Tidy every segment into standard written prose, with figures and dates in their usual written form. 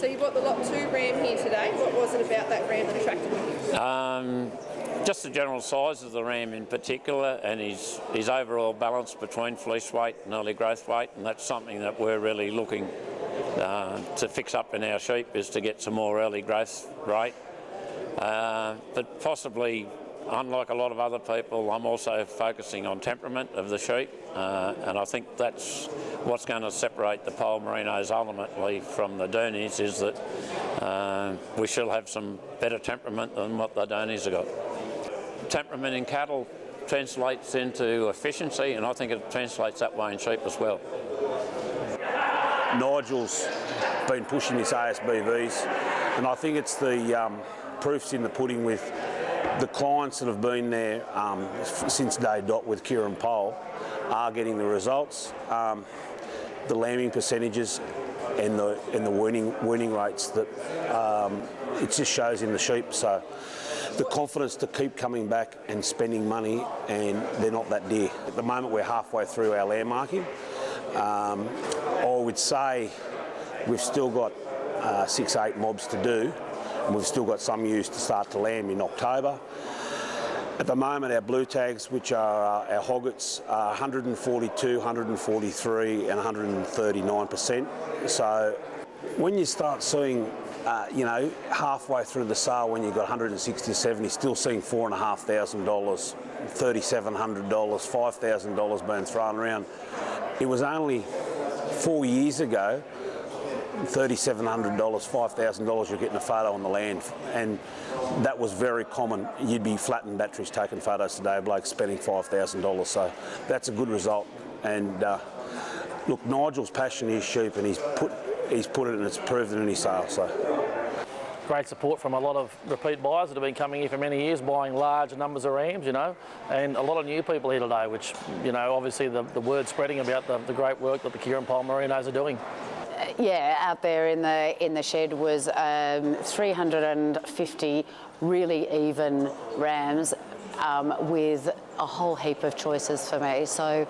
So you bought the Lot 2 ram here today. What was it about that ram that attracted you? Just the general size of the ram in particular, and his overall balance between fleece weight and early growth weight, and that's something that we're really looking to fix up in our sheep, is to get some more early growth rate. But possibly, unlike a lot of other people, I'm also focusing on temperament of the sheep, and I think that's what's going to separate the Pole Merinos ultimately from the Dooneys, is that we shall have some better temperament than what the Dooneys have got. Temperament in cattle translates into efficiency, and I think it translates that way in sheep as well. Nigel's been pushing this ASBVs, and I think it's the proofs in the pudding with the clients that have been there since day dot with Kerin Pole are getting the results. The lambing percentages and the weaning rates that it just shows in the sheep. So the confidence to keep coming back and spending money, and they're not that dear. At the moment we're halfway through our lamb marking. I would say we've still got 6-8 mobs to do, and we've still got some ewes to start to lamb in October. At the moment, our blue tags, which are our hoggets, are 142, 143 and 139%. So when you start seeing, you know, halfway through the sale when you've got 160, 70, still seeing $4,500, $3,700, $5,000 being thrown around. It was only 4 years ago, $3,700, $5,000 you're getting a photo on the land, and that was very common. You'd be flattening batteries taking photos today, a bloke spending $5,000, so that's a good result. And look, Nigel's passion is sheep, and he's put it and it's proven in his sales. So great support from a lot of repeat buyers that have been coming here for many years, buying large numbers of rams, you know, and a lot of new people here today, which, you know, obviously the word spreading about the great work that the Kerin Pole Merinos are doing. Yeah, out there in the shed was 350 really even rams with a whole heap of choices for me. So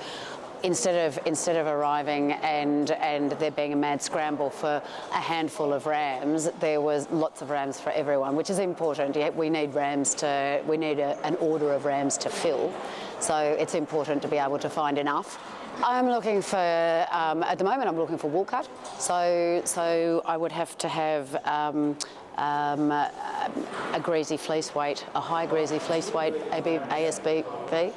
instead of arriving and there being a mad scramble for a handful of rams, there was lots of rams for everyone, which is important. Yeah, we need an order of rams to fill, so it's important to be able to find enough. I'm looking for, at the moment I'm looking for wool cut, so I would have to have a greasy fleece weight, a high greasy fleece weight ASBV,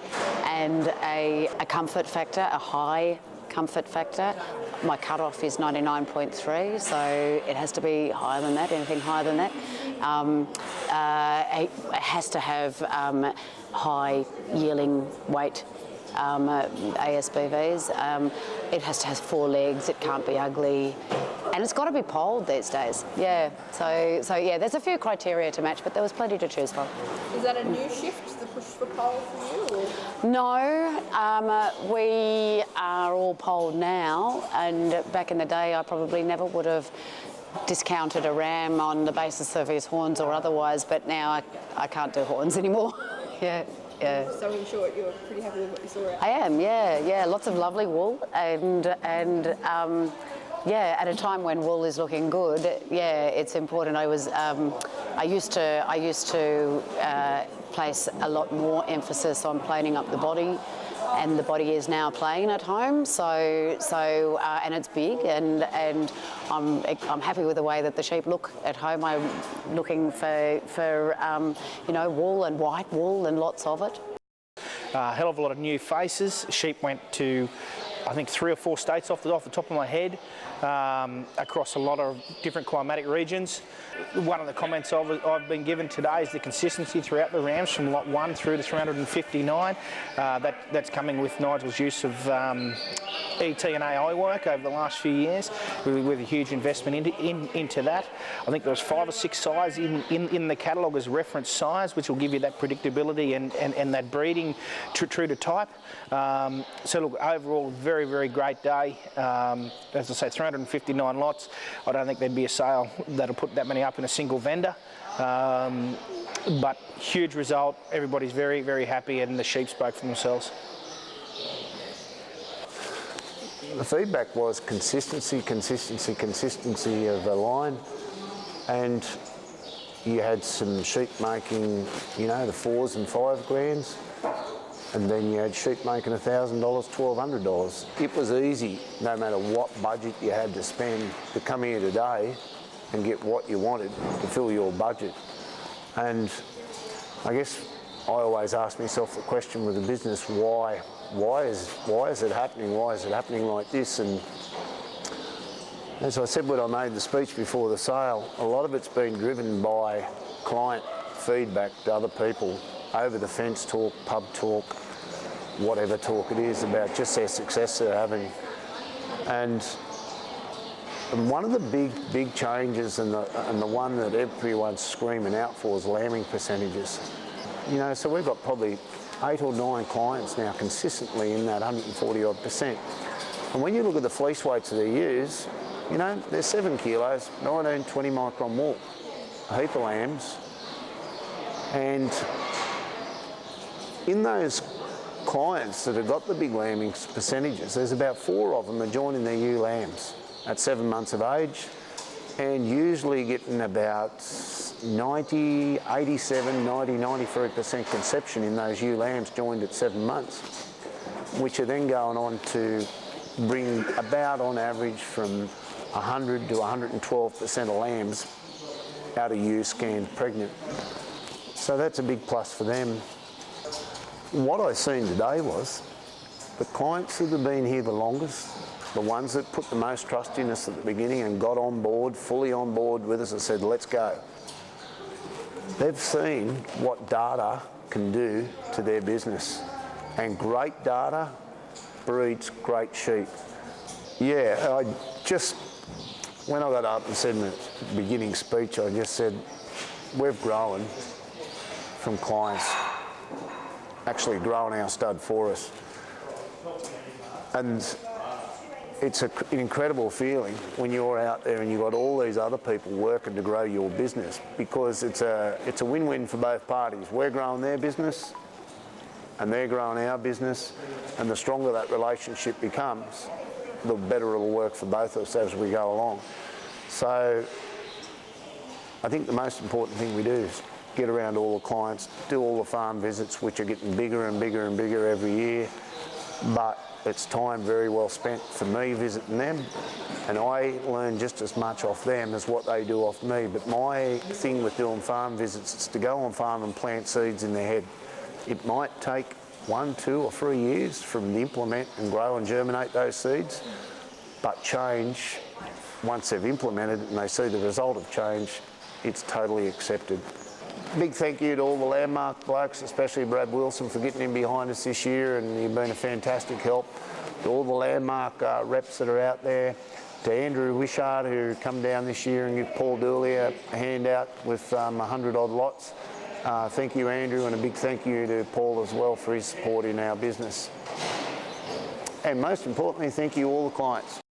and a comfort factor, a high comfort factor. My cutoff is 99.3, so it has to be higher than that, anything higher than that. It has to have high yearling weight ASBVs. It has to have 4 legs, it can't be ugly, and it's got to be polled these days. Yeah, so yeah, there's a few criteria to match, but there was plenty to choose from. Is that a new shift, the push for poll for you? Or? No, we are all polled now, and back in the day I probably never would have discounted a ram on the basis of his horns or otherwise, but now I can't do horns anymore. Yeah. Yeah. So in short, you're pretty happy with what you saw out? I am, yeah, lots of lovely wool, and yeah, at a time when wool is looking good, yeah, it's important. I used to place a lot more emphasis on planing up the body, and the body is now plain at home. So and it's big, and I'm happy with the way that the sheep look at home. I'm looking for you know, wool and white wool and lots of it. A hell of a lot of new faces. Sheep went to, I think, 3 or 4 states off the top of my head, across a lot of different climatic regions. One of the comments I've been given today is the consistency throughout the rams from lot 1 through to 359. That's coming with Nigel's use of ET and AI work over the last few years, with a huge investment into that. I think there was 5 or 6 size in the catalogue as reference size, which will give you that predictability and that breeding true to type. So look, overall, very, very great day. As I say, 359 lots. I don't think there'd be a sale that'll put that many up in a single vendor. But huge result. Everybody's very, very happy, and the sheep spoke for themselves. The feedback was consistency of the line. and you had some sheep making, you know, the 4s and 5 grands, and then you had sheep making $1,000, $1,200. It was easy, no matter what budget you had to spend, to come here today and get what you wanted to fill your budget. And I guess I always ask myself the question with the business, why is it happening? Why is it happening like this? And as I said when I made the speech before the sale, a lot of it's been driven by client feedback to other people, over the fence talk, pub talk, whatever talk it is, about just their success they're having. And one of the big changes, and the one that everyone's screaming out for, is lambing percentages. You know, so we've got probably 8 or 9 clients now consistently in that 140-odd%. And when you look at the fleece weights that they use, you know, they're 7 kilos, 19, 20 micron wool, a heap of lambs. And in those clients that have got the big lambing percentages, there's about 4 of them are joining their ewe lambs at 7 months of age, and usually getting about 90, 87, 90, 93% conception in those ewe lambs joined at 7 months, which are then going on to bring about, on average, from 100 to 112% of lambs out of ewe scanned pregnant. So that's a big plus for them. What I seen today was the clients that have been here the longest, the ones that put the most trust in us at the beginning and got on board, fully on board with us and said, let's go. They've seen what data can do to their business. And great data breeds great sheep. Yeah, when I got up and said in the beginning speech, I just said, we've grown from clients actually growing our stud for us. And it's an incredible feeling when you're out there and you've got all these other people working to grow your business, because it's a win-win for both parties. We're growing their business and they're growing our business, and the stronger that relationship becomes, the better it'll work for both of us as we go along. So I think the most important thing we do is get around all the clients, do all the farm visits, which are getting bigger and bigger and bigger every year. But it's time very well spent for me visiting them, and I learn just as much off them as what they do off me. But my thing with doing farm visits is to go on farm and plant seeds in their head. It might take 1, 2 or 3 years for them to implement and grow and germinate those seeds, but change, once they've implemented it and they see the result of change, it's totally accepted. Big thank you to all the Landmark blokes, especially Brad Wilson, for getting in behind us this year, and you've been a fantastic help. To all the Landmark reps that are out there, to Andrew Wishart, who come down this year and give Paul Dooley a handout with 100 odd lots. Thank you, Andrew, and a big thank you to Paul as well for his support in our business. And most importantly, thank you all the clients.